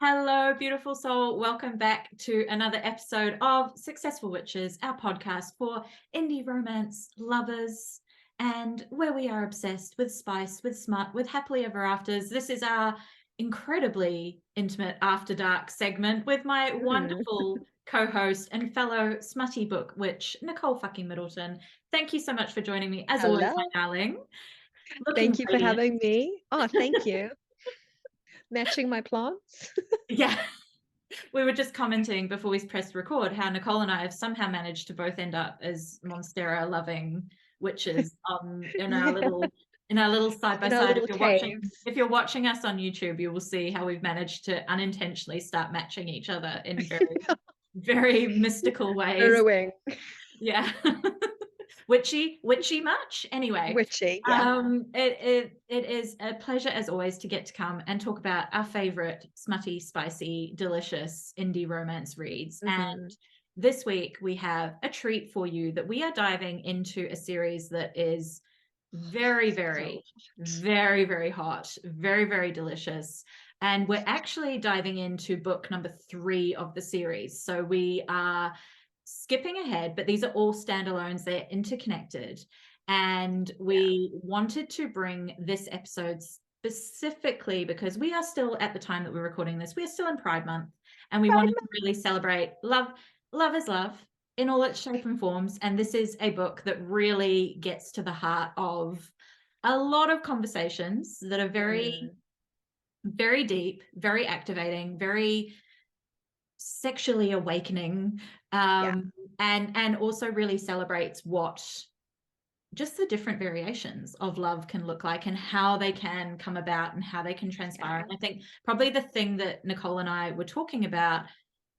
Hello, beautiful soul. Welcome back to another episode of Successful Witches, our podcast for indie romance lovers, and where we are obsessed with spice, with smut, with happily ever afters. This is our incredibly intimate After Dark segment with my wonderful co-host and fellow smutty book witch, Nicole fucking Middleton. Thank you so much for joining me, as always, my darling. Thank you for Radiant. having me. Oh, thank you. Matching my plants. Yeah. We were just commenting before we pressed record how Nicole and I have somehow managed to both end up as Monstera loving witches in our little side by side. If you're watching us on YouTube, you will see how we've managed to unintentionally start matching each other in very very mystical ways. Burrowing. Yeah. Witchy much? Anyway. Witchy, yeah. It is a pleasure as always to get to come and talk about our favorite smutty, spicy, delicious indie romance reads. And this week we have a treat for you that we are diving into a series that is very, very, very, very hot, very, very delicious. And we're actually diving into book number 3 of the series. So we are skipping ahead, but these are all standalones. They're interconnected. And we wanted to bring this episode specifically because we are still, at the time that we're recording this, we're still in Pride Month. And we wanted to really celebrate love. Love is love in all its shape and forms. And this is a book that really gets to the heart of a lot of conversations that are very, very deep, very activating, very sexually awakening, and also really celebrates what just the different variations of love can look like and how they can come about and how they can transpire. And I think probably the thing that Nicole and I were talking about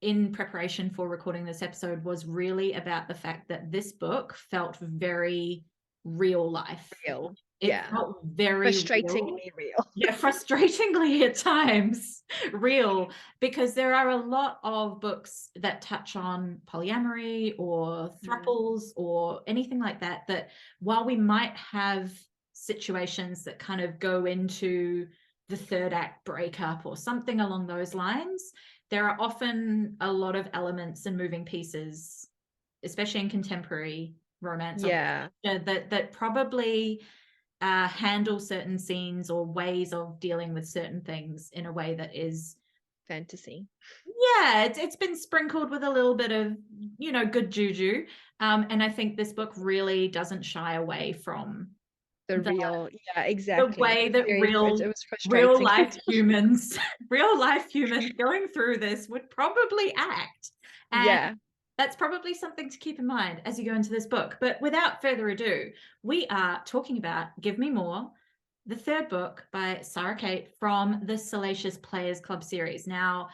in preparation for recording this episode was really about the fact that this book felt very real life. It felt very frustratingly real. Yeah, frustratingly at times real, because there are a lot of books that touch on polyamory or thruples or anything like that, that while we might have situations that kind of go into the third act breakup or something along those lines, there are often a lot of elements and moving pieces, especially in contemporary romance, that probably handle certain scenes or ways of dealing with certain things in a way that is fantasy. Yeah, it's been sprinkled with a little bit of, good juju. And I think this book really doesn't shy away from the real, exactly. The way that real life humans going through this would probably act. And that's probably something to keep in mind as you go into this book. But without further ado, we are talking about Give Me More, the third book by Sara Cate from the Salacious Players Club series. Now,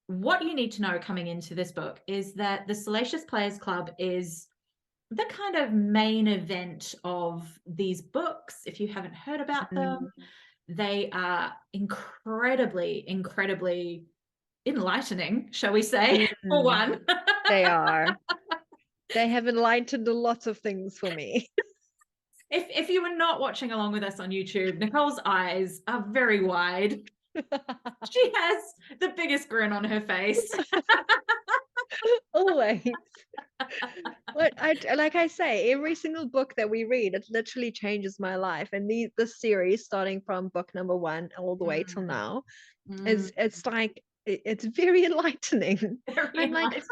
what you need to know coming into this book is that the Salacious Players Club is the kind of main event of these books. If you haven't heard about them, they are incredibly, incredibly enlightening, shall we say, for one. They are. They have enlightened a lot of things for me. If you were not watching along with us on YouTube, Nicole's eyes are very wide. She has the biggest grin on her face. Always. Like I say, every single book that we read, it literally changes my life. And the series, starting from book number 1 all the way till now, it's like it's very enlightening. I'm like,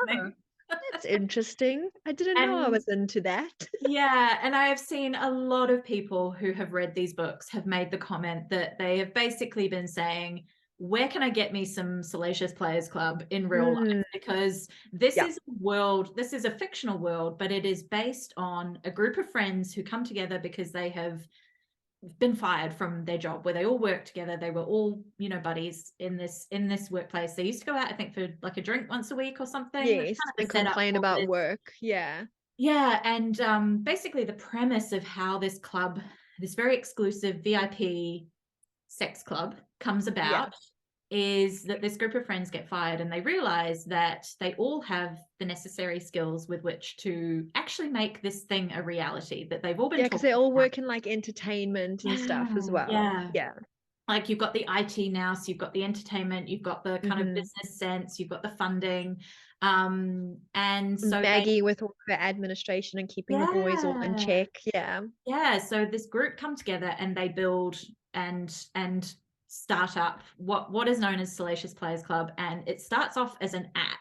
that's interesting. I didn't know I was into that. Yeah, and I have seen a lot of people who have read these books have made the comment that they have basically been saying, where can I get me some Salacious Players Club in real life? Because this is a world, this is a fictional world, but it is based on a group of friends who come together because they have been fired from their job, where they all work together. They were all, buddies in this workplace. They used to go out, I think, for like a drink once a week or something. Yes, and complain about work. Yeah, and basically the premise of how this club, this very exclusive VIP sex club, comes about is that this group of friends get fired and they realize that they all have the necessary skills with which to actually make this thing a reality, that they've all been because they all work in like entertainment and stuff as well. like you've got the IT now, so you've got the entertainment, you've got the kind of business sense, you've got the funding. And so Maggie with all her administration and keeping the boys all in check. Yeah, so this group come together and they build and start up what is known as Salacious Players Club, and it starts off as an app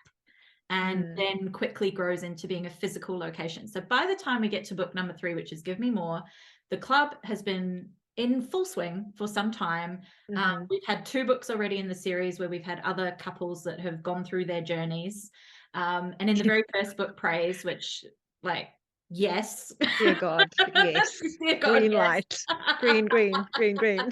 and then quickly grows into being a physical location. So by the time we get to book number 3, which is Give Me More, the club has been in full swing for some time. We've had 2 books already in the series where we've had other couples that have gone through their journeys. And in the very first book, Praise, which, like, yes. Dear God, yes. Dear God, green yes. light. Green.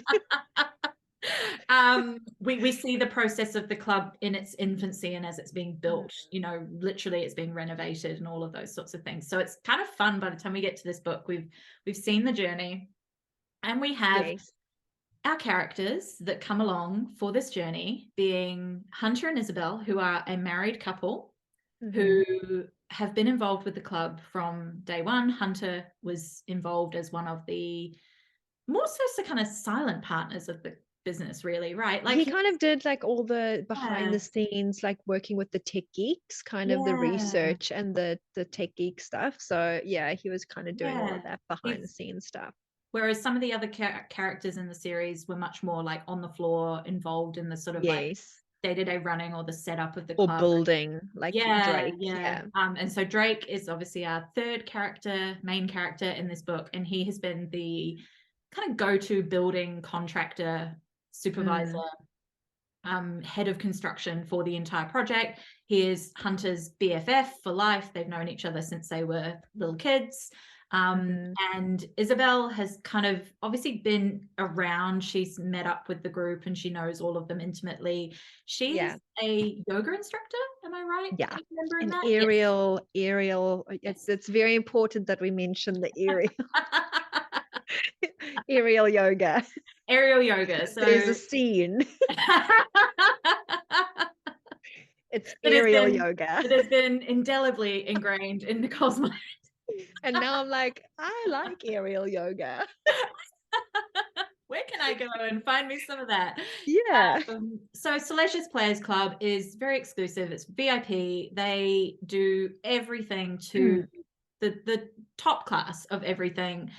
We see the process of the club in its infancy and as it's being built, you know, literally it's being renovated and all of those sorts of things. So it's kind of fun. By the time we get to this book, we've seen the journey, and we have our characters that come along for this journey, being Hunter and Isabel, who are a married couple who have been involved with the club from day one. Hunter was involved as one of the more so kind of silent partners of the business, really, right? Like he kind of did like all the behind the scenes, like working with the tech geeks, kind of the research and the tech geek stuff. So yeah, he was kind of doing all of that behind the scenes stuff. Whereas some of the other characters in the series were much more like on the floor, involved in the sort of like day-to-day running or the setup of the club. Or building, like Drake. And so Drake is obviously our third main character in this book, and he has been the kind of go-to building contractor, supervisor, head of construction for the entire project. He is Hunter's BFF for life. They've known each other since they were little kids. And Isabel has kind of obviously been around. She's met up with the group and she knows all of them intimately. She's a yoga instructor, am I right? Yeah, an aerial. It's very important that we mention the aerial. Aerial yoga. So there's a scene. It's aerial yoga. It has been indelibly ingrained in Nicole's mind. And now I'm like, I like aerial yoga. Where can I go and find me some of that? Yeah. So Salacious Players Club is very exclusive. It's VIP. They do everything to the top class of everything.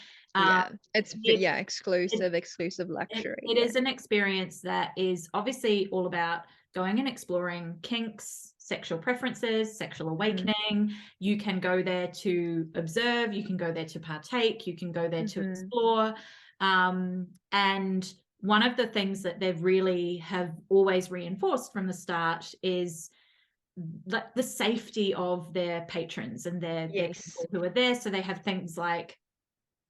It's exclusive luxury. It is an experience that is obviously all about going and exploring kinks, sexual preferences, sexual awakening. You can go there to observe, you can go there to partake, you can go there to explore. And one of the things that they've really have always reinforced from the start is like the safety of their patrons and their people who are there. So they have things like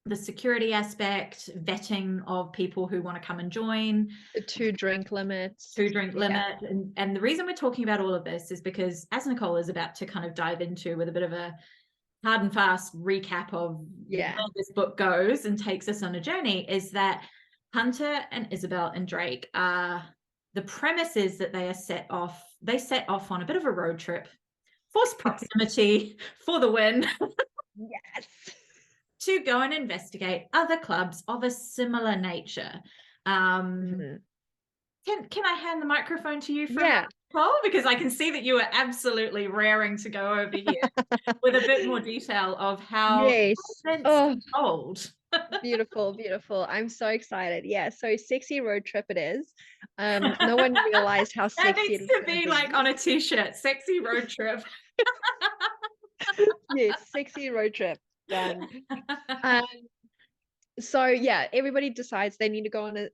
the security aspect, vetting of people who want to come and join, the 2-drink limits. And the reason we're talking about all of this is because, as Nicole is about to kind of dive into with a bit of a hard and fast recap of where this book goes and takes us on a journey, is that Hunter and Isabel and Drake are, the premise is that they set off on a bit of a road trip, forced proximity for the win. Yes. To go and investigate other clubs of a similar nature. Can I hand the microphone to you for Nicole? Because I can see that you are absolutely raring to go over here with a bit more detail of how it's told. Beautiful. I'm so excited. Yeah, so sexy road trip it is. No one realized how sexy that needs to be like on a t-shirt. Sexy road trip. Yes, sexy road trip. Done. So yeah, everybody decides they need to go on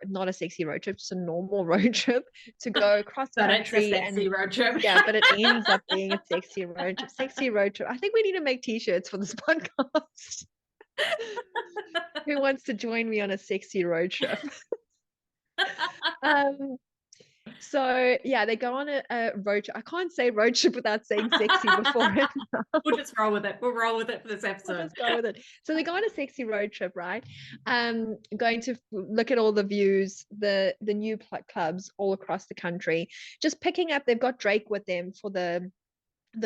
not a sexy road trip, just a normal road trip to go across the country. It's a sexy road trip. Yeah, but it ends up being a sexy road trip. Sexy road trip. I think we need to make t-shirts for this podcast. Who wants to join me on a sexy road trip? So yeah, they go on a road trip. I can't say road trip without saying sexy before it. We'll just roll with it. We'll roll with it for this episode. We'll just go with it. So they go on a sexy road trip, right? Going to look at all the views, the new clubs all across the country. Just picking up. They've got Drake with them for the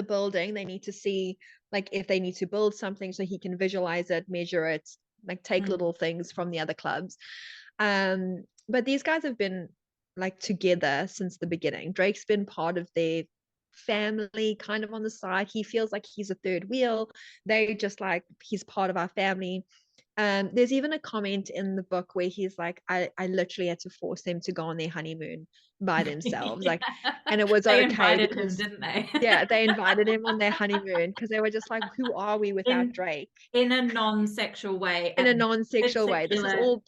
building. They need to see like if they need to build something so he can visualize it, measure it, like take little things from the other clubs. but these guys have been like together since the beginning. Drake's been part of their family kind of on the side. He feels like he's a third wheel. They just like, he's part of our family. There's even a comment in the book where he's like, I literally had to force them to go on their honeymoon by themselves. Yeah. Like, and it was They okay invited him, because didn't they? yeah, they invited him on their honeymoon because they were just like, who are we without Drake? In a non-sexual way. In a non-sexual way. This is all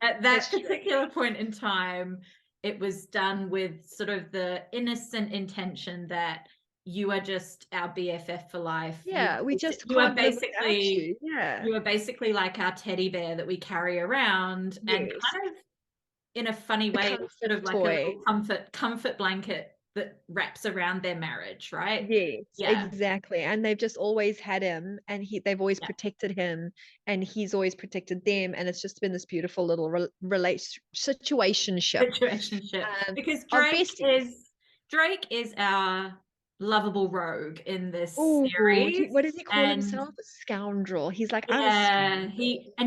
At that pre-history. particular point in time, it was done with sort of the innocent intention that you are just our BFF for life. Yeah, we just You are can't live without basically, you. Yeah. you are basically like our teddy bear that we carry around, and Yes. kind of in a funny The way, comfort sort of like a toy. little comfort blanket that wraps around their marriage, right? Yes, Yeah. exactly. And they've just always had him, and they've always Yeah. protected him, and he's always protected them, and it's just been this beautiful little situationship. Because Of besties. Drake is our lovable rogue in this Oh, series. what does he call And himself? A scoundrel. He's like, I'm a yeah, scoundrel.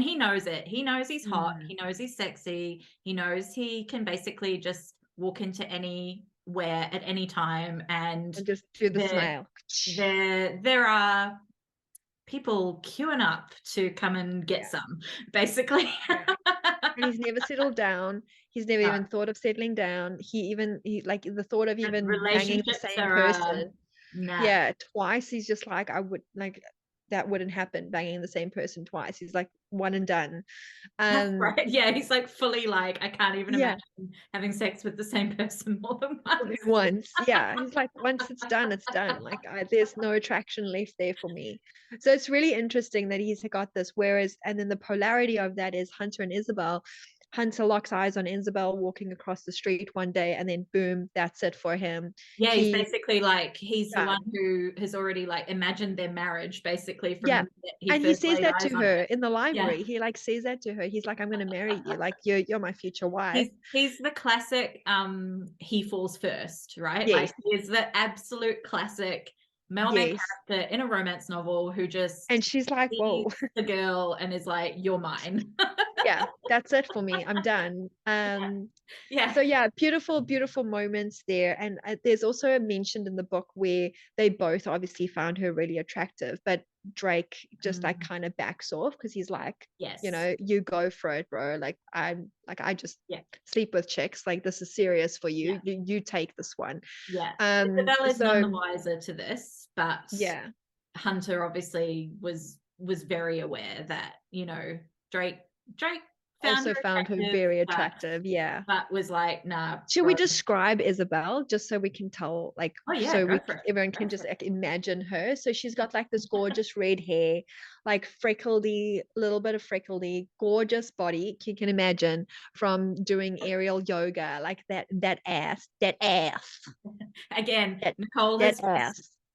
he knows it. He knows he's hot. Mm. He knows he's sexy. He knows he can basically just walk into anywhere at any time, and And just do the there smile. there are people queuing up to come and get some, basically. And he's never settled down. He's never No. even thought of settling down. He like the thought of even banging the Relationships same are person. nah. Yeah, twice. He's just like, I would like, that wouldn't happen, banging the same person twice. He's like, one and done. Right. Yeah, he's like fully like, I can't even Yeah, imagine having sex with the same person more than once. once. Yeah, he's like, once it's done, it's done. Like, there's no attraction left there for me. So it's really interesting that he's got this. Whereas, and then the polarity of that is Hunter and Isabel. Hunter locks eyes on Isabel walking across the street one day, and then boom, that's it for him. Yeah, he's basically like, he's the one Done. who has already like imagined their marriage, basically, from Yeah. the minute he And he first says laid that eyes to on her her. in the library. Yeah. He like says that to her. He's like, I'm gonna marry you. Like, you're my future wife. He's the classic he falls first, right? Yes. Like, he's the absolute classic male main Yes. character in a romance novel who just And she's like, whoa. sees the girl and is like, you're mine. Yeah, that's it for me. I'm done. Yeah. So yeah, beautiful, beautiful moments there. And there's also mentioned in the book where they both obviously found her really attractive, but Drake just like kind of backs off because he's like, Yes. you know, you go for it, bro. Like, I just sleep with chicks. Like, this is serious for you. You take this one. Yeah. Isabella's none the wiser to this, but yeah, Hunter obviously was very aware that, you know, Drake also found her very attractive. But was like, nah. Should we describe Isabel just so we can tell, like, everyone can just like imagine her? So she's got like this gorgeous red hair, like freckledy, little bit of freckledy, gorgeous body. You can imagine from doing aerial yoga, like that ass. Again, that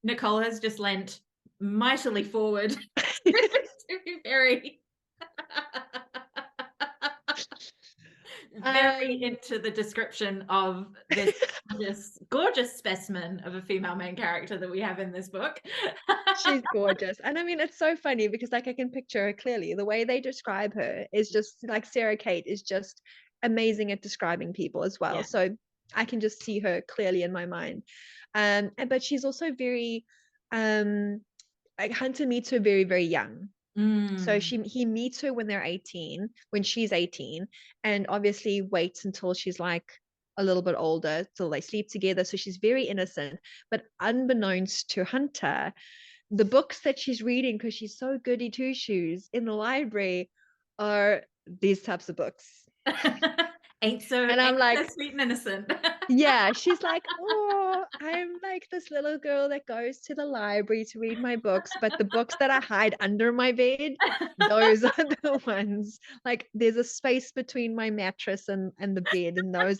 Nicole has just leant mightily forward to be very into the description of this gorgeous specimen of a female main character that we have in this book. She's gorgeous. And I mean, it's so funny because like I can picture her clearly. The way they describe her is just like, Sara Cate is just amazing at describing people as well. So I can just see her clearly in my mind. But she's also very like, Hunter meets her very, very young. So he meets her when they're 18, when she's 18, and obviously waits until she's like a little bit older till they sleep together. So she's very innocent. But unbeknownst to Hunter, the books that she's reading, because she's so goody two shoes in the library, are these types of books. Ain't so sweet and innocent. Yeah, she's like, oh, I'm like this little girl that goes to the library to read my books, but the books that I hide under my bed, those are the ones. Like, there's a space between my mattress and the bed, and those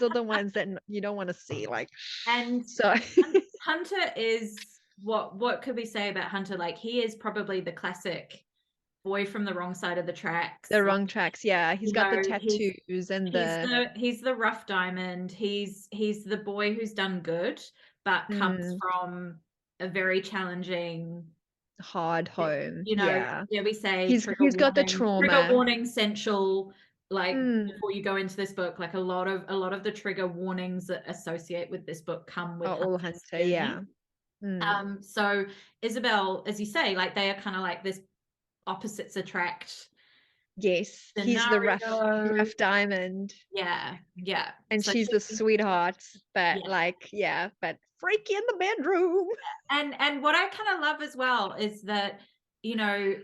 are the ones that you don't want to see. Like, and so Hunter is what could we say about Hunter? Like, he is probably the classic boy from the wrong side of the tracks. The wrong tracks, yeah. He's got the tattoos and he's the rough diamond. He's the boy who's done good, but comes from a very challenging, hard home. You know, we say he's got the trauma. Trigger warning, sensual like before you go into this book, like a lot of the trigger warnings that associate with this book come with all Hunter's Hunter, journey. yeah. So Isabel, as you say, like they are kind of like this opposites attract Yes, he's the rough scenario. diamond. Yeah. And So she's the sweetheart, but yeah. but freaky in the bedroom. And what I kind of love as well is that, you know,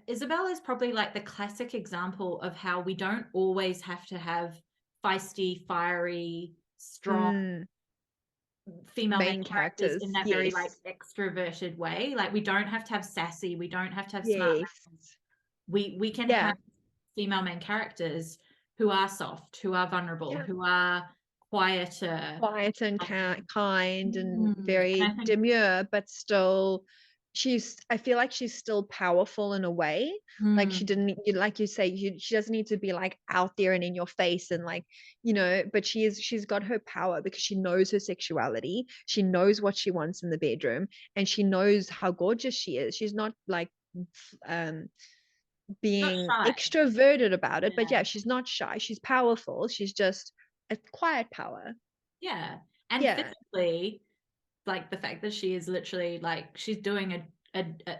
Isabel is probably like the classic example of how we don't always have to have feisty, fiery, strong female main characters in that very like extroverted way. Like we don't have to have sassy, we don't have to have smart. We can have female main characters who are soft, who are vulnerable, who are quieter, quiet and kind and very demure, but still I feel like she's still powerful in a way. Like she didn't, like you say, she doesn't need to be like out there and in your face and like, you know, but she's got her power because she knows her sexuality. She knows what she wants in the bedroom, and she knows how gorgeous she is. She's not like being extroverted about it, but yeah, she's not shy. She's powerful. She's just a quiet power. Yeah. And physically, like the fact that she is literally like she's doing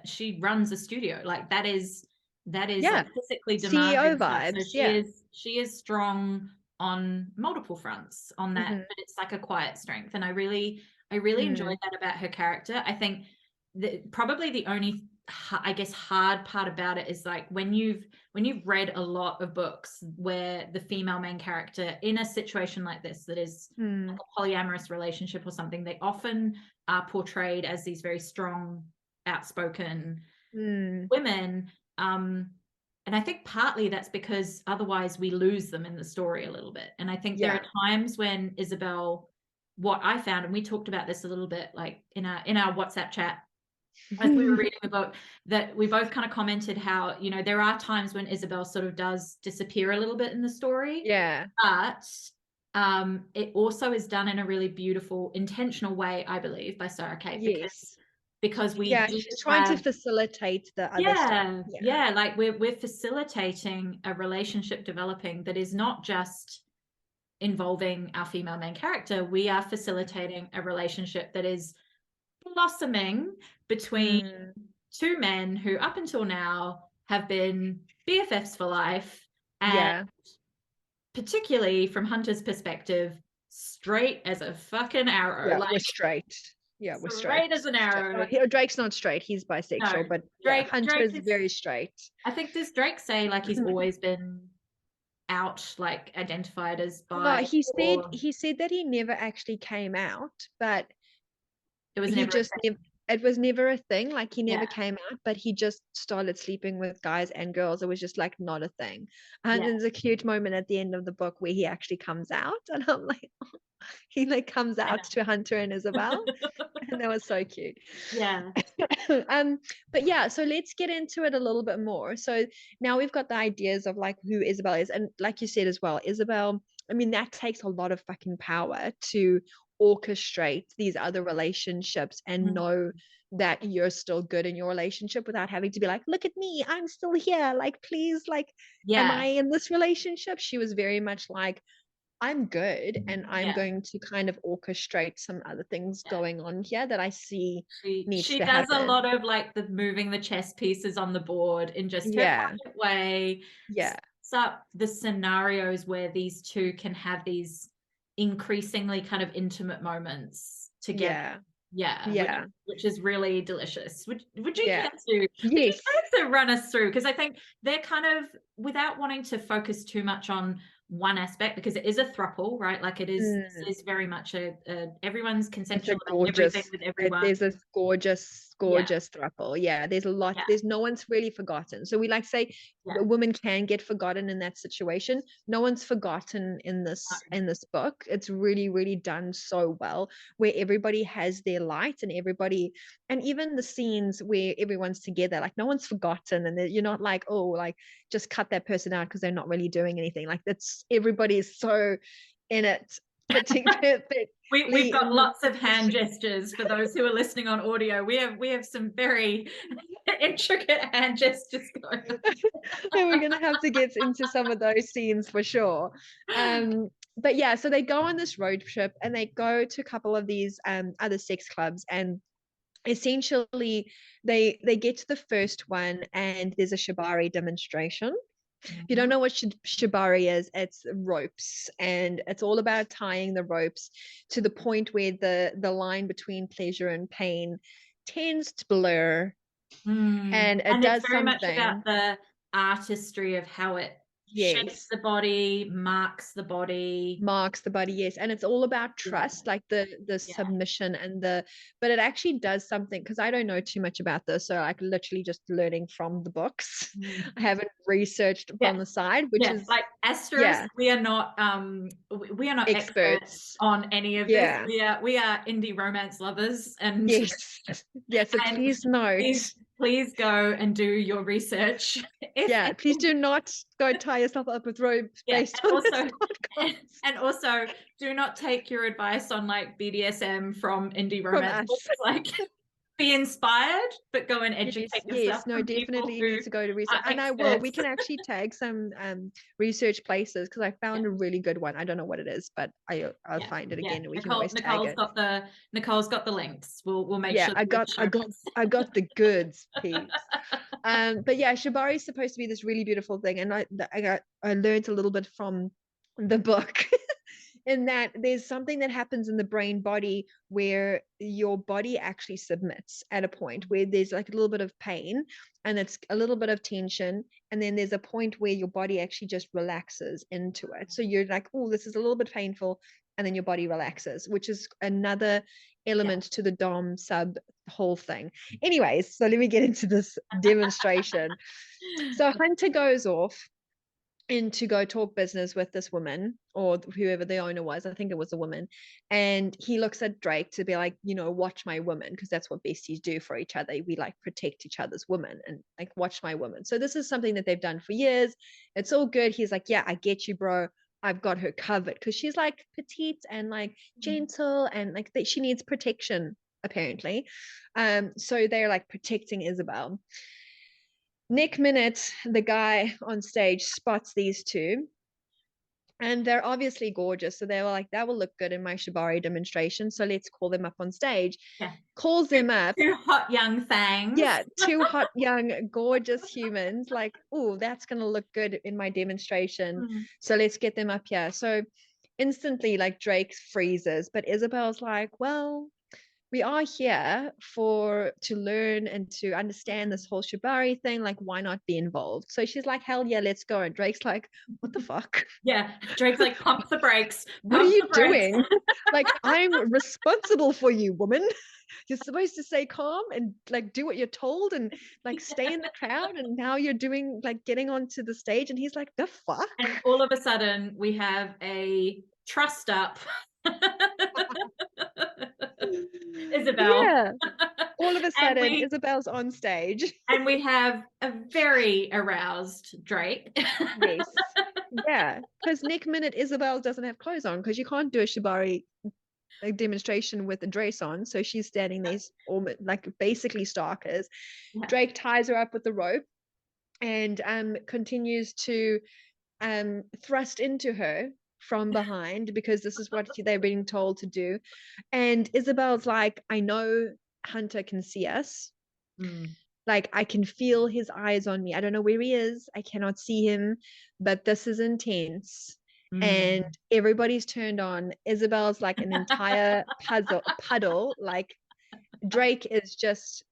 she runs a studio. Like that is like physically demanding CEO vibes. stuff. So she is strong on multiple fronts on that, but it's like a quiet strength. And I really enjoyed that about her character. I think that probably the only I guess hard part about it is like when you've read a lot of books where the female main character in a situation like this that is like a polyamorous relationship or something, they often are portrayed as these very strong, outspoken women. And I think partly that's because otherwise we lose them in the story a little bit. And I think there are times when Isabel, what I found, and we talked about this a little bit like in our WhatsApp chat as we were reading the book, that we both kind of commented how, you know, there are times when Isabel sort of does disappear a little bit in the story. But it also is done in a really beautiful, intentional way, I believe, by Sara Cate, because we she's trying to facilitate the other stuff. Like we're facilitating a relationship developing that is not just involving our female main character. We are facilitating a relationship that is blossoming between two men who up until now have been BFFs for life, and particularly from Hunter's perspective, straight as a fucking arrow. We're straight. We're straight as an arrow. Drake's not straight, he's bisexual, but Hunter's very straight. I think, does Drake say like he's always been out, like identified as bi? He said that he never actually came out, but it was it was never a thing. Like he never came out, but he just started sleeping with guys and girls. It was just like not a thing. And there's a cute moment at the end of the book where he actually comes out, and I'm like, oh. He like comes out to Hunter and Isabel, and that was so cute. But yeah, so let's get into it a little bit more. So now we've got the ideas of like who Isabel is, and like you said as well, Isabel, I mean, that takes a lot of fucking power to orchestrate these other relationships and know that you're still good in your relationship without having to be like, look at me, I'm still here, like please, like am I in this relationship? She was very much like, I'm good, and I'm going to kind of orchestrate some other things going on here that I see needs to happen. She does a lot of like the moving the chess pieces on the board in just her private way. Sets up the scenarios where these two can have these increasingly kind of intimate moments together. Which is really delicious. Would you care to run us through? Because I think they're kind of, without wanting to focus too much on one aspect, because it is a throuple, right? Like it is, this is very much a everyone's consensual about everything with everyone. There's this gorgeous throuple. There's a lot. There's no one's really forgotten. So we like say a woman can get forgotten in that situation. No one's forgotten in this book. It's really, really done so well, where everybody has their light, and everybody, and even the scenes where everyone's together, like no one's forgotten, and you're not like, oh, like just cut that person out because they're not really doing anything. Like that's, everybody is so in it fitting perfectly. We've got in lots of the hand picture. gestures for those who are listening on audio. We have some very intricate hand gestures going on. And we're gonna have to get into some of those scenes for sure. But yeah, so they go on this road trip and they go to a couple of these other sex clubs, and essentially they get to the first one and there's a shibari demonstration. If you don't know what shibari is, it's ropes, and it's all about tying the ropes to the point where the line between pleasure and pain tends to blur, and it And it's does very much about something. the artistry of how it shapes Yes. the body, marks the body. Marks the body, yes. And it's all about trust, like the submission and but it actually does something, because I don't know too much about this, so like literally just learning from the books. I haven't researched from the side, which is like asterisk, we are not experts on any of this. We are indie romance lovers, and yes. So and please note, please go and do your research. Please do not go tie yourself up with ropes based on this podcast. And also do not take your advice on like BDSM from indie From romance us. books. Like, be inspired, but go and educate yourself. Yes, no, definitely need to go to research, and I will. We can actually tag some research places, because I found a really good one. I don't know what it is, but I'll find it again, and we can always tag it. Nicole's got the links. We'll make sure. I got the goods, peeps. But yeah, shibari is supposed to be this really beautiful thing, and I learned a little bit from the book. In that there's something that happens in the brain body where your body actually submits at a point where there's like a little bit of pain and it's a little bit of tension, and then there's a point where your body actually just relaxes into it. So you're like, oh, this is a little bit painful, and then your body relaxes, which is another element to the dom sub whole thing. Anyways, so let me get into this demonstration. So Hunter goes off and to go talk business with this woman, or whoever the owner was. I think it was a woman, and he looks at Drake to be like, watch my woman, because that's what besties do for each other. We like protect each other's women, and like, watch my woman. So this is something that they've done for years. It's all good. He's like, yeah, I get you, bro. I've got her covered, because she's like petite and like gentle, and like she needs protection apparently. So they're like protecting Isabel. Nick Minute, the guy on stage, spots these two, and they're obviously gorgeous. So they were like, that will look good in my shibari demonstration, so let's call them up on stage. Calls them up. Two hot young things. Two hot young gorgeous humans, like, oh, that's gonna look good in my demonstration, so let's get them up here. So instantly, like, Drake freezes, but Isabel's like, well, we are here to learn and to understand this whole shibari thing. Like, why not be involved? So she's like, hell yeah, let's go. And Drake's like, what the fuck? Drake's like, pump the brakes. What are you doing? Like, I'm responsible for you, woman. You're supposed to stay calm and like do what you're told and like stay in the crowd, and now you're doing like getting onto the stage. And he's like, the fuck? And all of a sudden we have a trussed up Isabel. All of a sudden Isabel's on stage, and we have a very aroused Drake. Yes. Because Nick Minute, Isabel doesn't have clothes on, because you can't do a shibari demonstration with a dress on, so she's standing there almost like basically starkers. Drake ties her up with the rope and continues to thrust into her from behind, because this is what they're being told to do. And Isabel's like, I know Hunter can see us. Like, I can feel his eyes on me. I don't know where he is. I cannot see him, but this is intense. And everybody's turned on. Isabel's like an entire puddle. Like, Drake is just,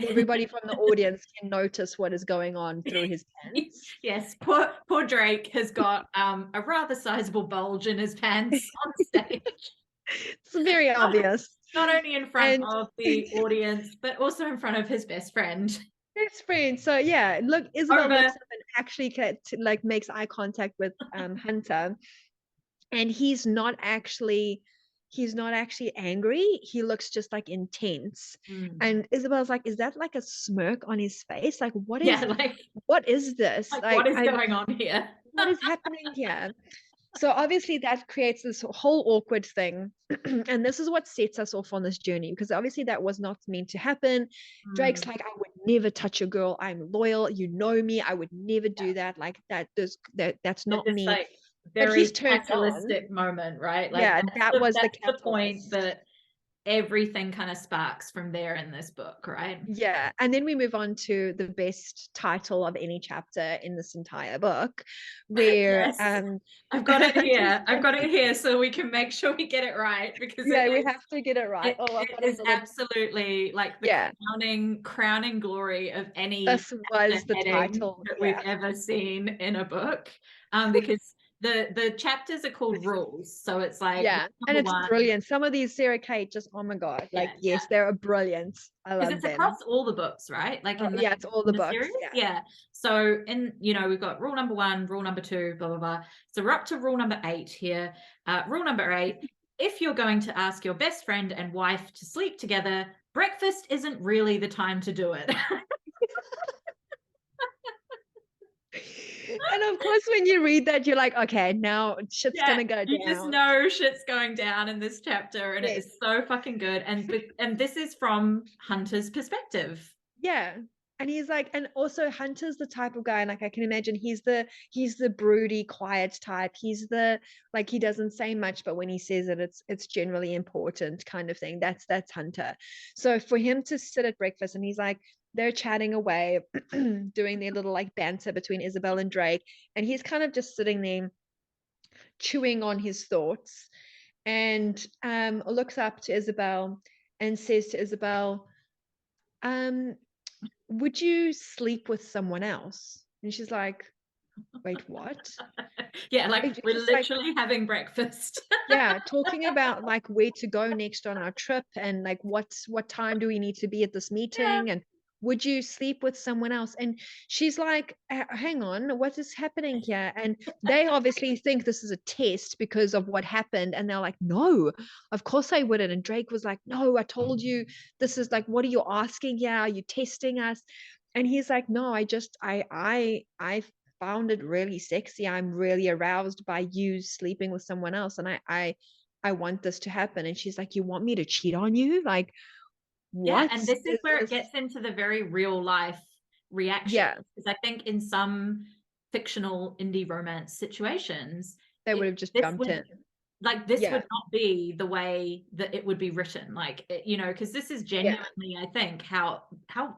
everybody from the audience can notice what is going on through his pants. Yes, poor Drake has got a rather sizable bulge in his pants on stage. It's very obvious. Not only in front of the audience, but also in front of his best friend. So yeah, look, Isabel looks up and actually like makes eye contact with Hunter, and he's not actually angry. He looks just like intense. And Isabel's like, is that like a smirk on his face? Like, what is this? Like, what is going on here? What is happening here? So obviously that creates this whole awkward thing. And this is what sets us off on this journey, because obviously that was not meant to happen. Drake's Mm. like, I would never touch a girl. I'm loyal. You know me. I would never Yeah. do that. Like that's It's not this me. like But he's very turned on. catalytic moment, right? Like Yeah, that was the that's the point catalyst. that everything kind of sparks from there in this book, right? Yeah. And then we move on to the best title of any chapter in this entire book, where Yes. I've got it here. I've got it here so we can make sure we get it right, because yeah, we have to get it right. it, Oh, I've it got a is little. absolutely like the Yeah, crowning glory of any this was chapter the heading title. that we've Yeah. ever seen in a book. Because the chapters are called rules. So it's like Yeah, and number it's one. brilliant. Some of these Sara Cate, just oh my god, Yeah, like yeah. yes, they're brilliant. I Because love it's across them. all the books, right? Like Oh, in yeah, it's all in the the books. series. Yeah. Yeah. So we've got rule number 1, rule number 2, blah blah blah. So we're up to rule number 8 here. Rule number 8: if you're going to ask your best friend and wife to sleep together, breakfast isn't really the time to do it. And of course, when you read that, you're like, okay, now shit's Yeah, gonna go you just down. know shit's going down in this chapter, and it Yes. is so fucking good. And this is from Hunter's perspective. Yeah. And he's like, and also Hunter's the type of guy, and like I can imagine he's the broody, quiet type. He's the like he doesn't say much, but when he says it, it's generally important kind of thing. That's Hunter. So for him to sit at breakfast and he's like, they're chatting away, doing their little like banter between Isabel and Drake, and he's kind of just sitting there chewing on his thoughts, and looks up to Isabel and says to Isabel, um would you sleep with someone else? And she's like, wait, what? Yeah, like It's we're just like, literally having breakfast. yeah, talking about like where to go next on our trip, and like what time do we need to be at this Yeah. meeting, and would you sleep with someone else? And she's like, hang on, what is happening here? And they obviously think this is a test because of what happened, and they're like, no, of course I wouldn't. And Drake was like, no, I told you, this is like, what are you asking here? Are you testing us? And he's like, no, I found it really sexy. I'm really aroused by you sleeping with someone else, and I want this to happen. And she's like, you want me to cheat on you? Like, Yeah, what and is this is where it this? gets into the very real life reaction. Yeah, Because I think in some fictional indie romance situations, they would have just this jumped would in. this Yeah, would not be the way that it would be written. Like because this is yeah, genuinely, I think, how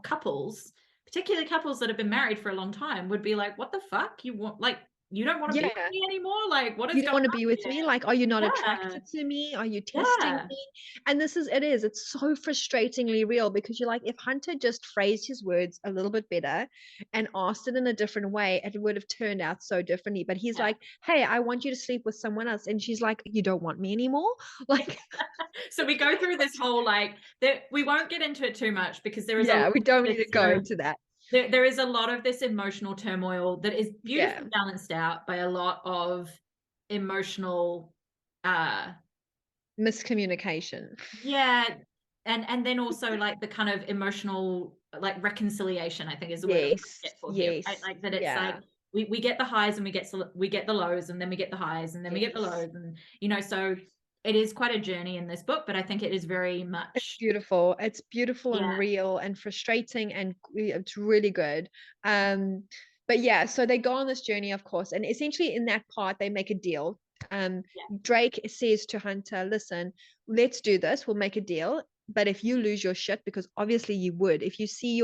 couples, particularly couples that have been married for a long time, would be like, what the fuck? You don't want to be with yeah. me anymore? Like, what You is don't going want to on be with me? Like, are you not here? attracted to me? Are you Yeah, testing yeah. me? And it's so frustratingly real, because you're like, if Hunter just phrased his words a little bit better and asked it in a different way, it would have turned out so differently. But he's Yeah. like, hey, I want you to sleep with someone else. And she's like, you don't want me anymore? Like, So we go through this whole we won't get into it too much, because there is a lot yeah, we of don't need this to go into that. there is a lot of this emotional turmoil that is Yeah. beautifully balanced out by a lot of emotional uh Miscommunication. yeah, and then also like the kind of emotional like reconciliation, I think, is the word I'm trying to Yes. get for here, right? Yes. Like that it's like Yeah. we get the highs and we get the lows, and then we get the highs and then we get the Yes. lows, and so it is quite a journey in this book, but I think it is very It's much beautiful. It's beautiful yeah. and real and frustrating, and it's really good. Um, but yeah, so they go on this journey, of course, and essentially in that part they make a deal. Um, Yeah. Drake says to Hunter, "Listen, let's do this. We'll make a deal. But if you lose your shit, because obviously you would, if you see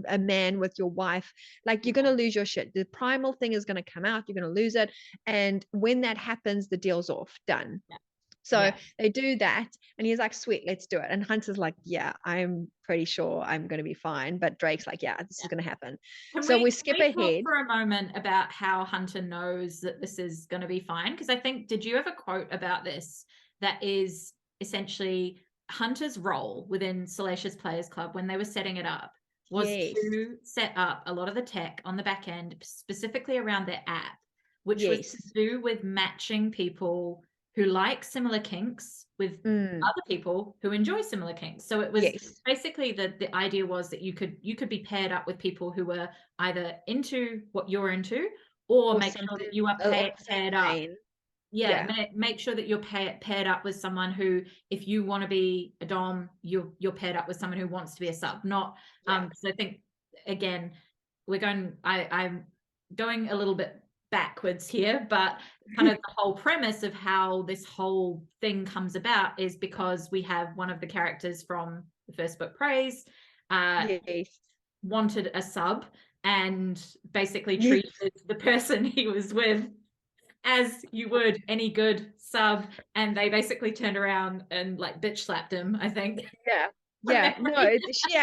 a man with your wife, like you're gonna lose your shit. The primal thing is gonna come out. You're gonna lose it, and when that happens, the deal's off, done." Yeah. So Yeah. they do that, and he's like, sweet, let's do it. And Hunter's like, yeah, I'm pretty sure I'm going to be fine. But Drake's like, yeah, this is going to happen. So we Can skip we talk ahead. for a moment about how Hunter knows that this is going to be fine? Because I think, did you have a quote about this that is essentially Hunter's role within Salacious Players Club when they were setting it up was Yes, to set up a lot of the tech on the back end, specifically around their app, which was to yes, do with matching people who like similar kinks with other people who enjoy similar kinks. So it was yes. basically the idea was that you could be paired up with people who were either into what you're into, or Or make sure something that you are along the paired same up vein. Yeah, make sure that you're paired up with someone who, if you want to be a dom, you're paired up with someone who wants to be a sub. Not because I think, again, I'm going a little bit backwards here, but kind of the whole premise of how this whole thing comes about is because we have one of the characters from the first book, Praise, wanted a sub and basically treated the person he was with as you would any good sub, and they basically turned around and like bitch slapped him, I think. No, she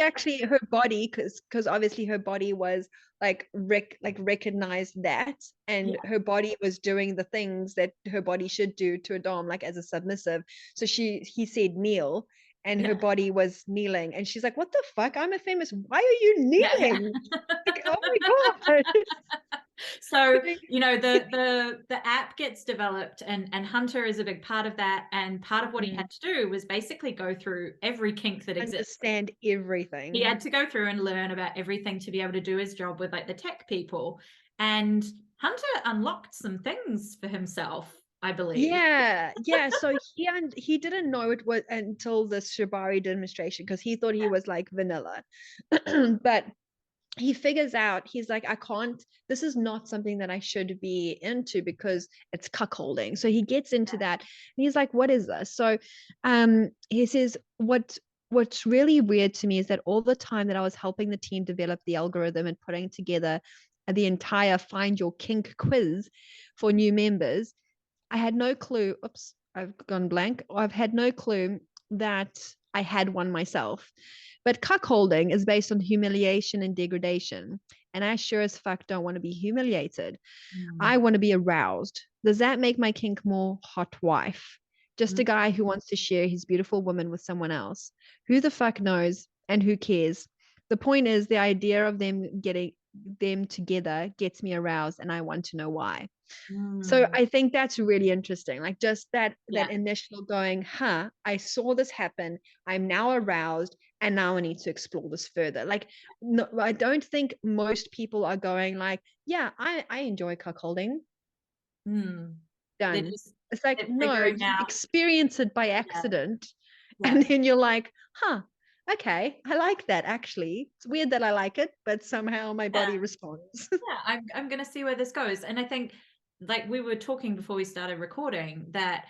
actually her body, because obviously her body was like recognized that, and her body was doing the things that her body should do to a dom, like as a submissive. So he said kneel, and her body was kneeling, and she's like, what the fuck, I'm a famous, why are you kneeling? Like, oh my god. So the app gets developed, and Hunter is a big part of that, and part of what he had to do was basically go through every kink that exists, understand everything. He had to go through and learn about everything to be able to do his job with like the tech people, and Hunter unlocked some things for himself, I believe. So he didn't know it was until the Shibari demonstration, because he thought he was like vanilla. But he figures out, he's like, I can't, this is not something that I should be into because it's cuckolding. So he gets into that, and he's like, what is this? So he says, what's really weird to me is that all the time that I was helping the team develop the algorithm and putting together the entire Find Your Kink quiz for new members, I had no clue. Oops, I've gone blank. I've had no clue that I had one myself. But cuckolding is based on humiliation and degradation. And I sure as fuck don't want to be humiliated. I want to be aroused. Does that make my kink more hot wife? Just a guy who wants to share his beautiful woman with someone else. Who the fuck knows, and who cares? The point is, the idea of them getting them together gets me aroused, and I want to know why. So I think that's really interesting. Like just that initial going, I saw this happen. I'm now aroused, and now I need to explore this further. Like, no, I don't think most people are going like, yeah, I enjoy cuckolding. Done. It's like, no, you experience it by accident. And then you're like, okay, I like that actually. It's weird that I like it, but somehow my body responds. I'm going to see where this goes. And I think, like we were talking before we started recording, that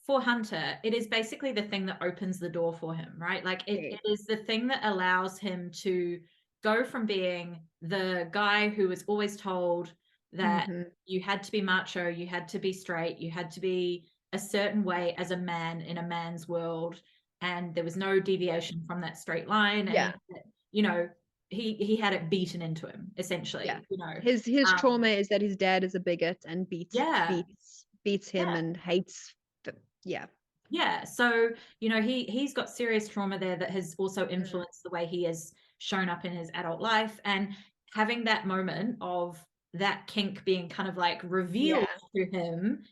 for Hunter, it is basically the thing that opens the door for him, right? Like it is the thing that allows him to go from being the guy who was always told that you had to be macho, you had to be straight, you had to be a certain way as a man in a man's world, and there was no deviation from that straight line. And he had it beaten into him, essentially. His trauma is that his dad is a bigot and beats him and hates. So he's got serious trauma there that has also influenced the way he has shown up in his adult life, and having that moment of that kink being kind of like revealed to him,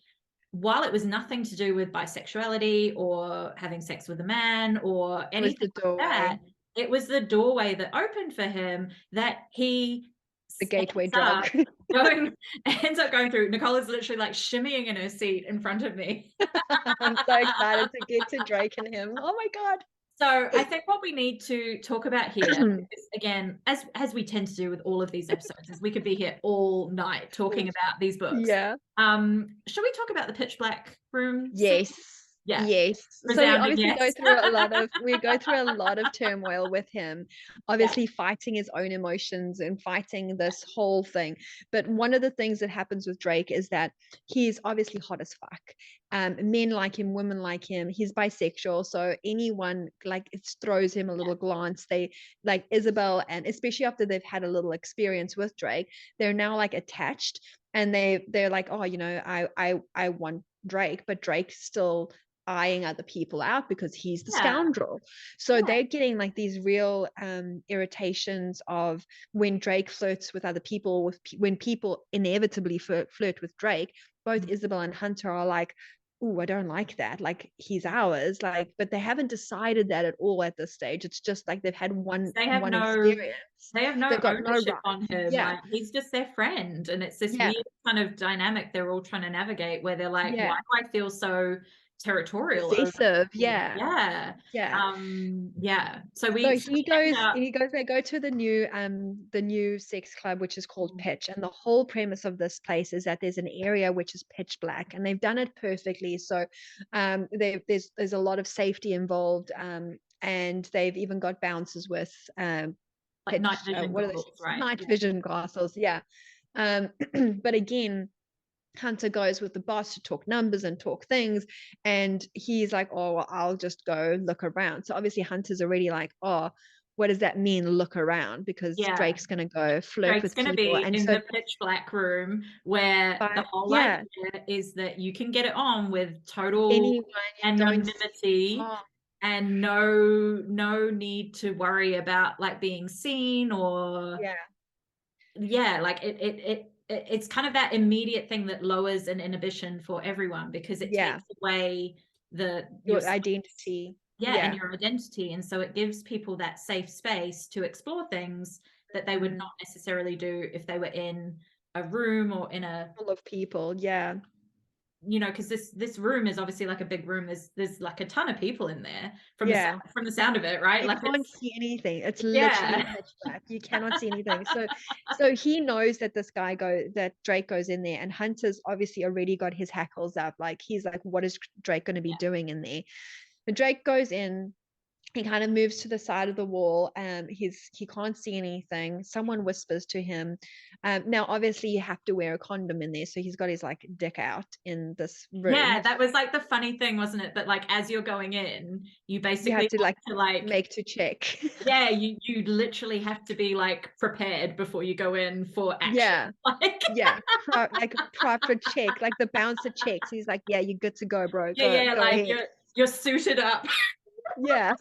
while it was nothing to do with bisexuality or having sex with a man or anything like that, it was the doorway that opened for him, that the gateway drug ends up going through. Nicole is literally like shimmying in her seat in front of me. I'm so excited to get to Drake and him. Oh my god. So I think what we need to talk about here is, again, as we tend to do with all of these episodes, is we could be here all night talking about these books. Should we talk about the pitch black room? Yes. So we obviously go through a lot of turmoil with him, obviously fighting his own emotions and fighting this whole thing. But one of the things that happens with Drake is that he's obviously hot as fuck. Men like him, women like him. He's bisexual, so anyone like it throws him a little glance. They like Isabel, and especially after they've had a little experience with Drake, they're now like attached, and they're like, oh, I want Drake, but Drake's still eyeing other people out because he's the scoundrel. So they're getting like these real irritations of when Drake flirts with other people, when people inevitably flirt with Drake. Both Isabel and Hunter are like, oh, I don't like that. Like, he's ours. Like, but they haven't decided that at all at this stage. It's just like they've had one They have experience. no They've got no ownership right. on him. Yeah. Like, he's just their friend. And it's this Yeah. weird kind of dynamic they're all trying to navigate, where they're like, Yeah. why do I feel so territorial over Possessive. you? Yeah. Yeah. Yeah. Yeah. So So we end up, they go to the new sex club, which is called Pitch. And the whole premise of this place is that there's an area which is pitch black, and they've done it perfectly. So there's a lot of safety involved. And they've even got bouncers with like, pitch, night vision what are they? goggles, right? Night Yeah. vision glasses, yeah. But again, Hunter goes with the boss to talk numbers and talk things, and he's like, oh, well, I'll just go look around. So obviously Hunter's already like, oh, what does that mean, look around? Because Yeah. Drake's gonna go flirt Drake's with going to people. be And in so the pitch black room, where the whole yeah, idea is that you can get it on with total anyone you don't see, anonymity, oh, and no need to worry about like being seen, or yeah, like it's kind of that immediate thing that lowers an inhibition for everyone, because it yeah, takes away your identity, and yeah. your identity. And so it gives people that safe space to explore things that they would not necessarily do if they were in a room or in a, Full of people, yeah. because this room is obviously like a big room. There's like a ton of people in there, from Yeah, the sound of it, right? you Like, can't it's, see anything. It's literally yeah. pitch black. You cannot see anything. So he knows that that Drake goes in there, and Hunter's obviously already got his hackles up. Like, he's like, what is Drake going to be doing in there? And Drake goes in. He kind of moves to the side of the wall. He can't see anything. Someone whispers to him. Now obviously you have to wear a condom in there, so he's got his like dick out in this room. Yeah, that was like the funny thing, wasn't it? That like, as you're going in, you You have basically to like like make to check. yeah, you literally have to be like prepared before you go in for action. Yeah. Like, Yeah, like proper check, like the bouncer checks. He's like, yeah, you're good to go, bro. yeah, Go like ahead. you're suited up. Yeah.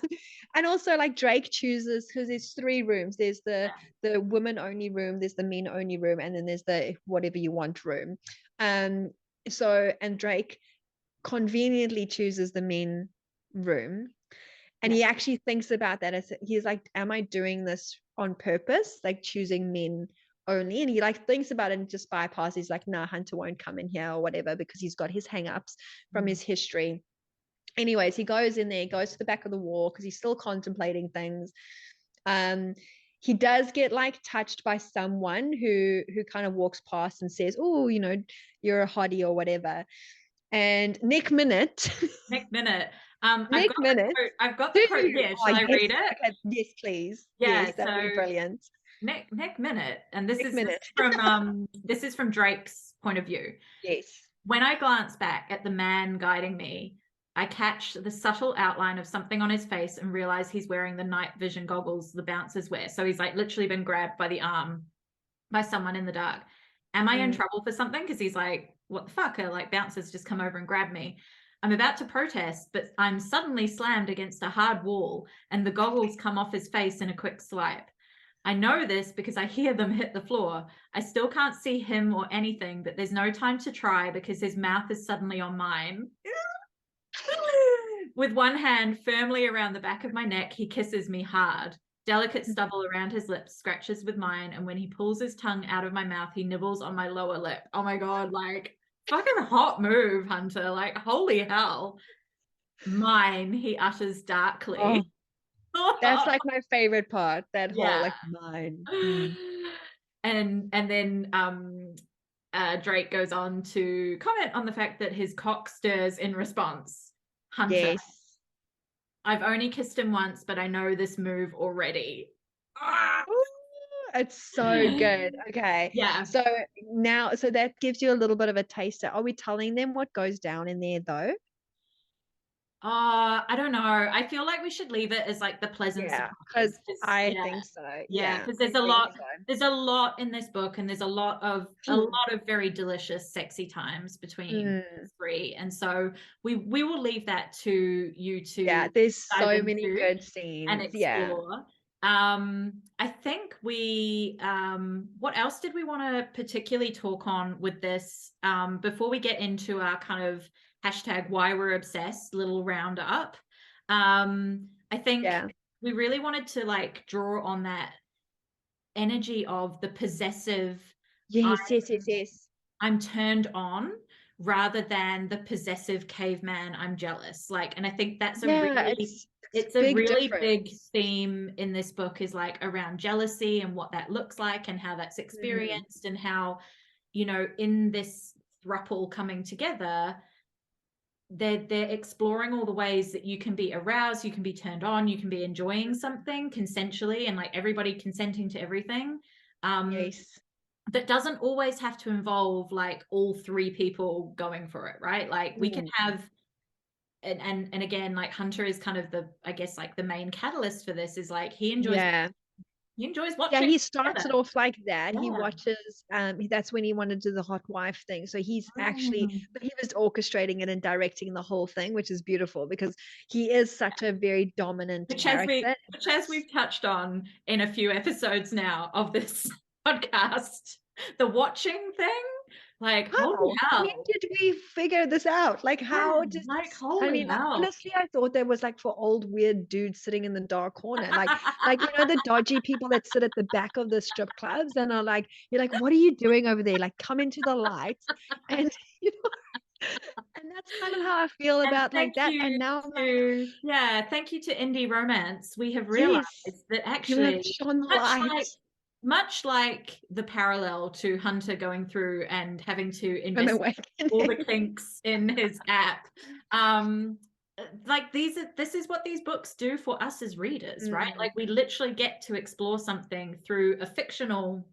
And also like Drake chooses, because there's three rooms. There's the women only room, there's the men only room, and then there's the whatever you want room. And Drake conveniently chooses the men room. And he actually thinks about that as he's like, am I doing this on purpose? Like choosing men only? And he like thinks about it and just bypasses. He's like, no, Hunter won't come in here or whatever, because he's got his hang-ups from his history. Anyways, he goes in there, goes to the back of the wall because he's still contemplating things. He does get like touched by someone who kind of walks past and says, oh, you're a hottie or whatever. And Nick Minute. Nick Minute. Nick Minute. I've got the quote here. Shall I read it? Okay, yes, please. Yeah, Yes, that would be brilliant. Nick Minute, and this Nick is Minute. this is from Drake's point of view. Yes. When I glance back at the man guiding me, I catch the subtle outline of something on his face and realize he's wearing the night vision goggles the bouncers wear. So he's like literally been grabbed by the arm by someone in the dark. Am I in trouble for something? Because he's like, what the fuck? Are like bouncers just come over and grab me? I'm about to protest, but I'm suddenly slammed against a hard wall and the goggles come off his face in a quick swipe. I know this because I hear them hit the floor. I still can't see him or anything, but there's no time to try because his mouth is suddenly on mine. With one hand firmly around the back of my neck, he kisses me hard. Delicate stubble around his lips scratches with mine, and when he pulls his tongue out of my mouth, he nibbles on my lower lip. Oh my God, like, fucking hot move, Hunter. Like, holy hell. Mine, he utters darkly. Oh, that's like my favorite part, that whole like mine. And then Drake goes on to comment on the fact that his cock stirs in response. Hunter, yes. I've only kissed him once, but I know this move already. Ooh, it's so good. Okay. Yeah. So that gives you a little bit of a taster. Are we telling them what goes down in there though? I don't know. I feel like we should leave it as like the pleasant Yeah, surprise. because I think so. Yeah, because there's a lot in this book, and there's a lot of very delicious, sexy times between three. And so we will leave that to you to there's so many good scenes and explore. I think we what else did we want to particularly talk on with this before we get into our kind of hashtag why we're obsessed little roundup. I think we really wanted to like draw on that energy of the possessive. Yes. I'm turned on, rather than the possessive caveman, I'm jealous. Like, and I think that's a really, it's a really big theme in this book, is like around jealousy and what that looks like and how that's experienced, and how, you know, in this throuple coming together, they're exploring all the ways that you can be aroused, you can be turned on, you can be enjoying something consensually, and like everybody consenting to everything. That doesn't always have to involve like all three people going for it, right? Like we can have, and again, like Hunter is kind of the, I guess, like the main catalyst for this, is like he enjoys watching. He starts it off like that. He watches, that's when he wanted to do the hot wife thing. So he's actually, but he was orchestrating it and directing the whole thing, which is beautiful because he is such a very dominant character. Which as we've touched on in a few episodes now of this podcast, the watching thing, like, holy hell. When did we figure this out? Like, how did, like, holy hell. honestly, I thought that was like for old weird dudes sitting in the dark corner, like you know, the dodgy people that sit at the back of the strip clubs and are like, you're like, what are you doing over there? Like, come into the light. And you know, and that's kind of how I feel about like that. And now I'm like, thank you to indie romance. We have realized that actually, much like the parallel to Hunter going through and having to investigate all the kinks in his app, like this is what these books do for us as readers, right? Like we literally get to explore something through a fictional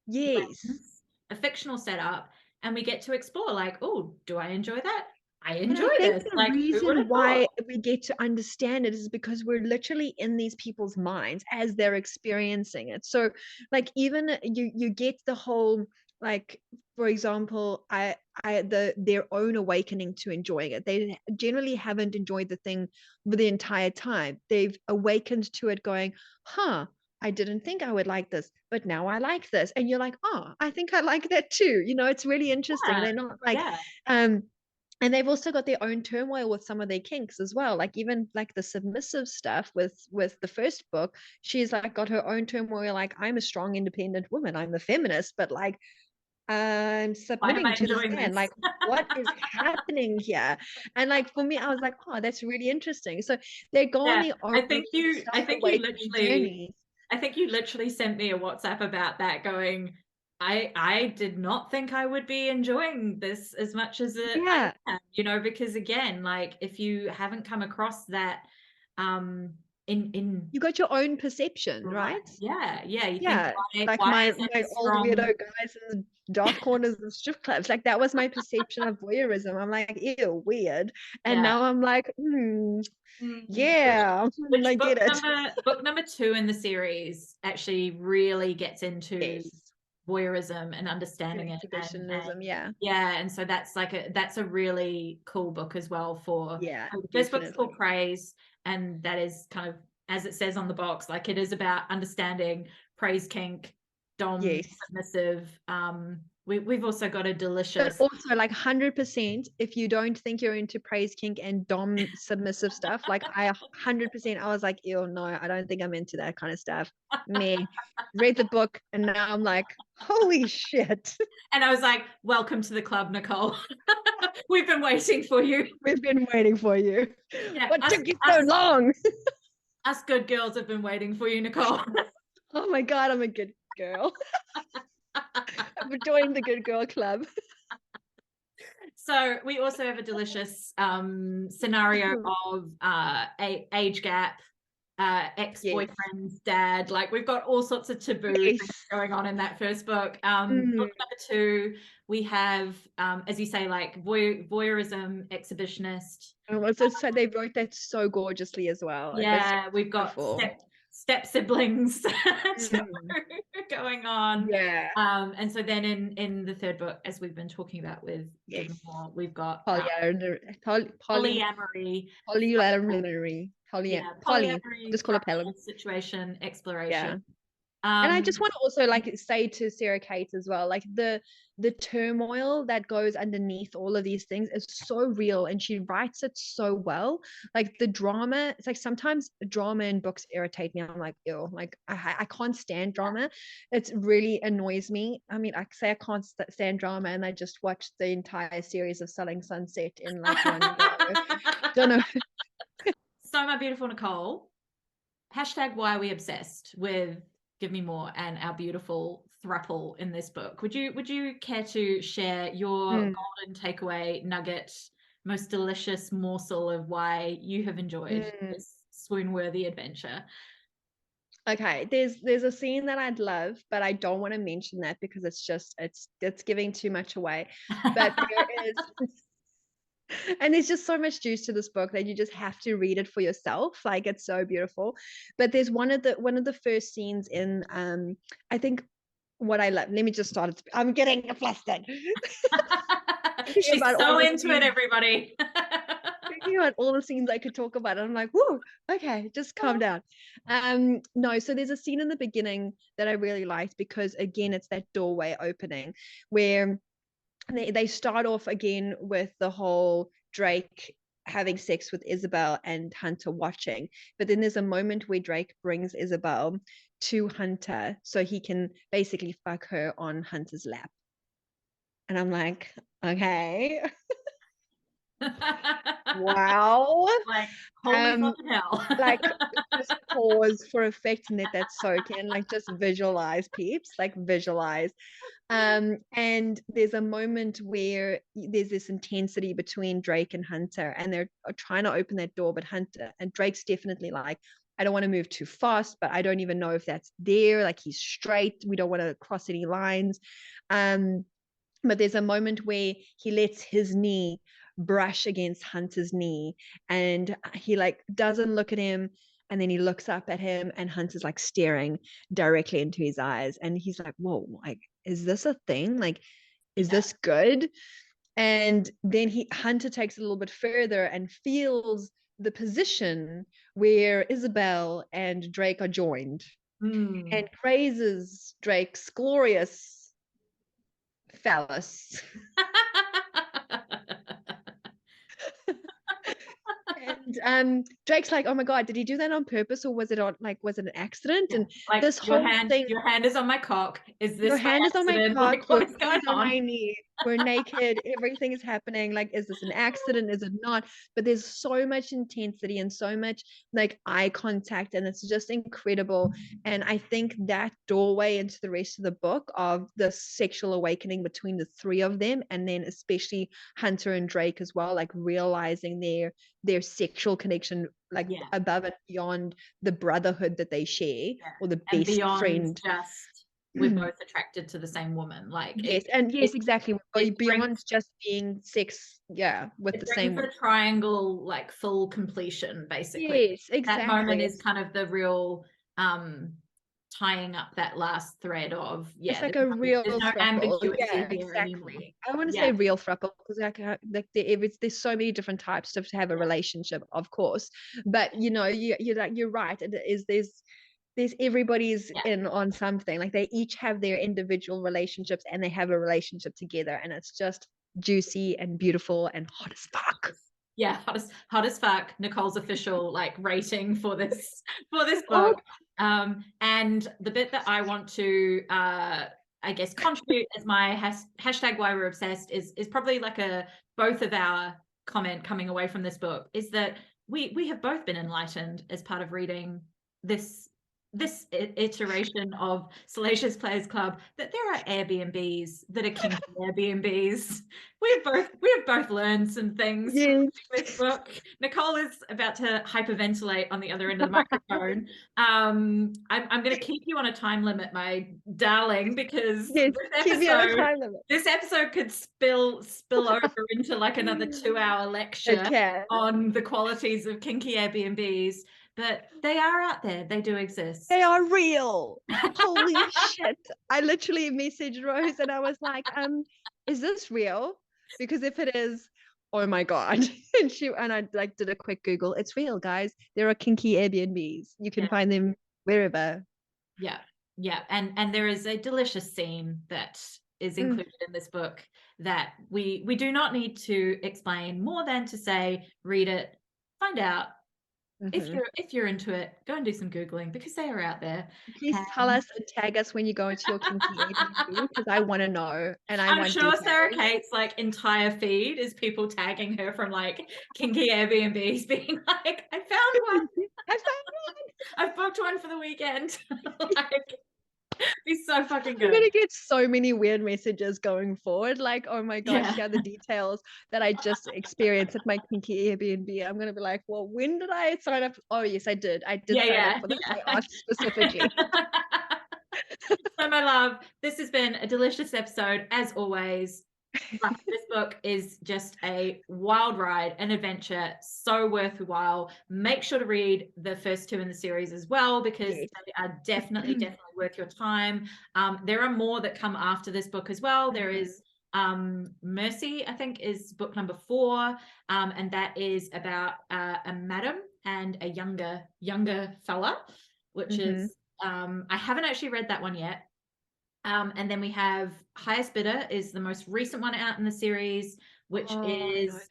lens, a fictional setup, and we get to explore like, oh, do I enjoy that? I enjoy this. The like, reason why we get to understand it is because we're literally in these people's minds as they're experiencing it. So like even you get the whole, like, for example, their own awakening to enjoying it. They generally haven't enjoyed the thing for the entire time. They've awakened to it going, I didn't think I would like this, but now I like this. And you're like, oh, I think I like that too. You know, it's really interesting. They're not like, and they've also got their own turmoil with some of their kinks as well. Like even like the submissive stuff with the first book, she's like got her own turmoil. Like, I'm a strong, independent woman. I'm a feminist, but like I'm submitting to this man. Like, what is happening here? And like for me, I was like, oh, that's really interesting. So they're going their own. I think you literally sent me a WhatsApp about that, going, I did not think I would be enjoying this as much as I am, you know, because again, like if you haven't come across that, in you got your own perception, right? You think, like my old weirdo guys in the dark corners of strip clubs, like that was my perception of voyeurism. I'm like, ew, weird. And now I'm like, I get it. Book number 2 in the series actually really gets into voyeurism and understanding it, exhibitionism. And so that's a really cool book as well. For this book's called Praise, and that is kind of, as it says on the box, like it is about understanding praise kink, dom, submissive. We've also got a delicious, but also like 100%, if you don't think you're into praise kink and dom submissive stuff, like I 100%, I was like, ew, no, I don't think I'm into that kind of stuff. Me read the book and now I'm like, holy shit. And I was like, welcome to the club, Nicole. We've been waiting for you. What took you so long? Us good girls have been waiting for you, Nicole. Oh my God, I'm a good girl. I've joined the good girl club. So we also have a delicious scenario of age gap, ex-boyfriend's dad. Like we've got all sorts of taboo things going on in that first book. Book number 2, we have, as you say, like voyeurism, exhibitionist. So they wrote that so gorgeously as well. We've got step siblings going on. And so then in the third book, as we've been talking about with More, we've got polyamory, polyamory, just call it situation, exploration, And I just want to also like say to Sara Cate as well, like the turmoil that goes underneath all of these things is so real, and she writes it so well. Like the drama, it's like sometimes drama in books irritate me. I'm like, ew, like I can't stand drama. It really annoys me. I mean, I say I can't stand drama, and I just watched the entire series of Selling Sunset in like one go. Don't know. So, my beautiful Nicole, hashtag why are we obsessed with Give Me More and our beautiful thruple in this book? Would you care to share your golden takeaway nugget, most delicious morsel of why you have enjoyed this swoon-worthy adventure? Okay, there's a scene that I'd love, but I don't want to mention that because it's giving too much away. But there is and there's just so much juice to this book that you just have to read it for yourself. Like it's so beautiful. But there's one of the first scenes in I think what I love. Let me just start. I'm getting flustered. She's so into it, everybody. Thinking about all the scenes I could talk about. And I'm like, whoa, okay, just calm down. No, so there's a scene in the beginning that I really liked because again, it's that doorway opening where they start off again with the whole Drake having sex with Isabel and Hunter watching. But then there's a moment where Drake brings Isabel to Hunter so he can basically fuck her on Hunter's lap. And I'm like, okay. Wow. Like, holy fucking hell. Like, just pause for effect and let that soak in. Like, just visualize, peeps. Like, visualize. And there's a moment where there's this intensity between Drake and Hunter, and they're trying to open that door, but Hunter and Drake's definitely like, I don't want to move too fast, but I don't even know if that's there. Like, he's straight. We don't want to cross any lines. But there's a moment where he lets his knee brush against Hunter's knee, and he like doesn't look at him, and then he looks up at him, and Hunter's like staring directly into his eyes, and he's like, whoa, like, is this a thing? Like, is this good? And then Hunter takes it a little bit further and feels the position where Isabel and Drake are joined, and praises Drake's glorious phallus. And Drake's like, oh my god, did he do that on purpose, or was it an accident? And like, this whole thing, your hand is on my cock. Is this your hand is on my cock, like, what is going on my knee, we're naked, everything is happening. Like, is this an accident? Is it not? But there's so much intensity and so much like eye contact, and it's just incredible. And I think that doorway into the rest of the book of the sexual awakening between the three of them, and then especially Hunter and Drake as well, like realizing their sexual connection, like above and beyond the brotherhood that they share, or the and best friend. Just we're both attracted to the same woman. Like, yes, exactly. Beyond just being sex, with the same the triangle, like full completion, basically. Yes, exactly. That moment is kind of the real tying up that last thread of it's like a real there's no ambiguity here exactly anymore. I want to say real throuple because like there's so many different types to have a relationship, of course, but you're right. There's everybody's in on something. Like, they each have their individual relationships and they have a relationship together, and it's just juicy and beautiful and hot as fuck. Yeah, hot as fuck. Nicole's official like rating for this book. And the bit that I want to I guess contribute as my hashtag why we're obsessed is probably like both of our comment coming away from this book is that we have both been enlightened as part of reading this iteration of Salacious Players Club, that there are Airbnbs that are kinky Airbnbs. We have both learned some things from this book. Nicole is about to hyperventilate on the other end of the microphone. I'm going to keep you on a time limit, my darling, because this episode could spill over into like another 2-hour lecture on the qualities of kinky Airbnbs. But they are out there. They do exist. They are real. Holy shit. I literally messaged Rose and I was like, is this real? Because if it is, oh my God. And I like did a quick Google. It's real, guys. There are kinky Airbnbs. You can find them wherever. Yeah. Yeah, and there is a delicious scene that is included in this book that we do not need to explain more than to say, read it, find out. If you're into it, go and do some Googling because they are out there. Please tell us and tag us when you go into your kinky Airbnb because I want to know and I I'm want sure Sara details. Cate's like entire feed is people tagging her from like kinky Airbnbs being like, I found one. I found I've booked one for the weekend. Like, be so fucking I'm good. gonna get so many weird messages going forward. Like, oh my gosh, Yeah. here are the details that I just experienced at my kinky Airbnb. I'm gonna be like, well, when did I sign up? Oh yes, I did. I did sign up for this. I asked specifically. So my love, this has been a delicious episode as always. But this book is just a wild ride, an adventure, so worthwhile. Make sure to read the first two in the series as well because Yes. they are definitely worth your time. There are more that come after this book as well. There is Mercy, I think, is book number 4, and that is about a madam and a younger fella, which is I haven't actually read that one yet. And then we have Highest Bidder is the most recent one out in the series, which is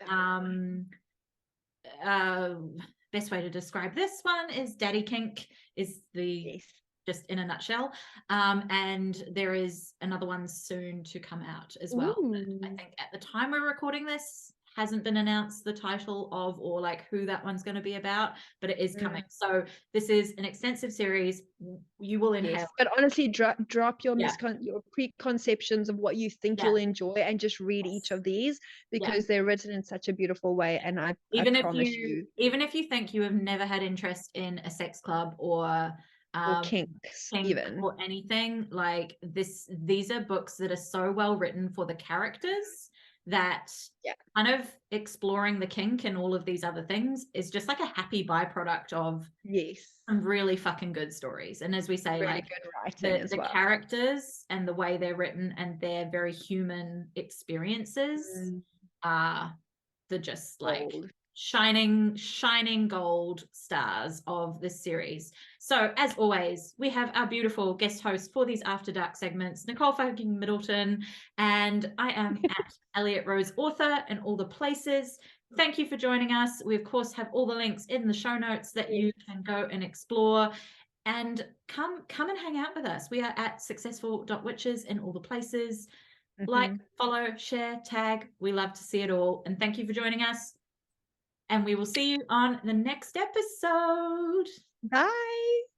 best way to describe this one is Daddy Kink is the just in a nutshell. And there is another one soon to come out as well. I think at the time we're recording this hasn't been announced the title of or like who that one's going to be about, but it is coming. So this is an extensive series. You will inhale. Yes, but honestly, drop your your preconceptions of what you think you'll enjoy and just read each of these because they're written in such a beautiful way. And I promise you, even if you think you have never had interest in a sex club or kinks kink even or anything like this, these are books that are so well written for the characters that kind of exploring the kink and all of these other things is just like a happy byproduct of some really fucking good stories. And as we say, really like good writing as the well. characters and the way they're written and their very human experiences are the just like shining gold stars of this series. So as always, we have our beautiful guest host for these After Dark segments, Nicole fucking Middleton, and I am at Elliot Rose Author and all the places. Thank you for joining us. We of course have all the links in the show notes that you can go and explore and come and hang out with us. We are at successful.witches in all the places. Like, follow, share, tag. We love to see it all. And thank you for joining us. And we will see you on the next episode. Bye.